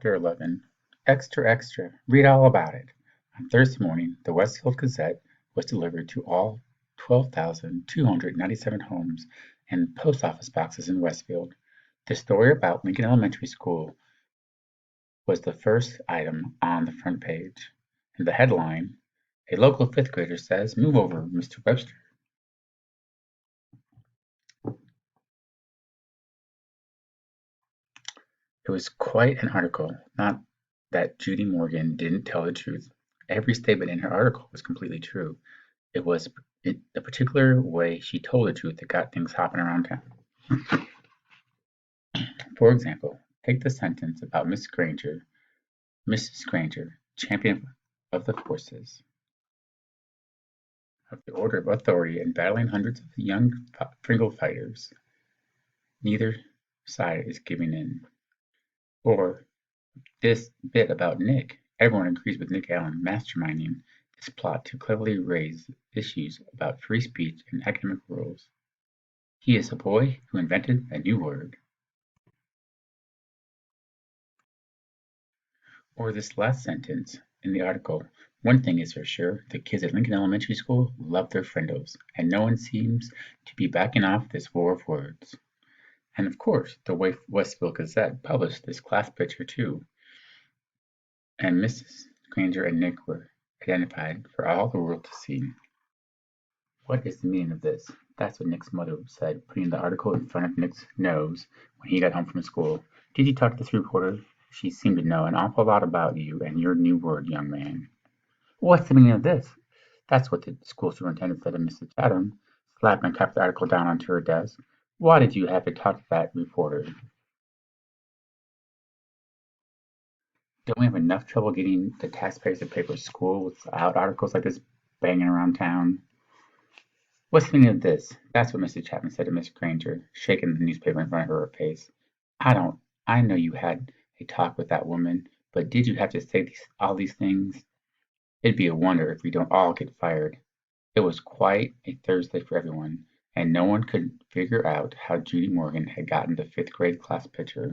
Chapter 11. Extra, extra, read all about it. On Thursday morning, the Westfield Gazette was delivered to all 12,297 homes and post office boxes in Westfield. The story about Lincoln Elementary School was the first item on the front page. And the headline, a local fifth grader says, "Move over, Mr. Webster." It was quite an article. Not that Judy Morgan didn't tell the truth. Every statement in her article was completely true. It was the particular way she told the truth that got things hopping around town. For example, take the sentence about Mrs. Granger, champion of the forces of the Order of Authority and battling hundreds of young Frindle fighters. Neither side is giving in. Or this bit about Nick. Everyone agrees with Nick Allen masterminding this plot to cleverly raise issues about free speech and academic rules. He is a boy who invented a new word. Or this last sentence in the article, one thing is for sure, the kids at Lincoln Elementary School love their friendos, and no one seems to be backing off this war of words. And of course, the Westfield Gazette published this class picture too, and Mrs. Granger and Nick were identified for all the world to see. What is the meaning of this? That's what Nick's mother said, putting the article in front of Nick's nose when he got home from school. Did you talk to this reporter? She seemed to know an awful lot about you and your new word, young man. What's the meaning of this? That's what the school superintendent said to Mrs. Chatham, slapping and kept the article down onto her desk. Why did you have to talk to that reporter? Don't we have enough trouble getting the taxpayers to pay for school without articles like this banging around town? What's the meaning of this? That's what Mrs. Chapman said to Miss Granger, shaking the newspaper in front of her face. I know you had a talk with that woman, but did you have to say all these things? It'd be a wonder if we don't all get fired. It was quite a Thursday for everyone, and no one could figure out how Judy Morgan had gotten the fifth grade class picture.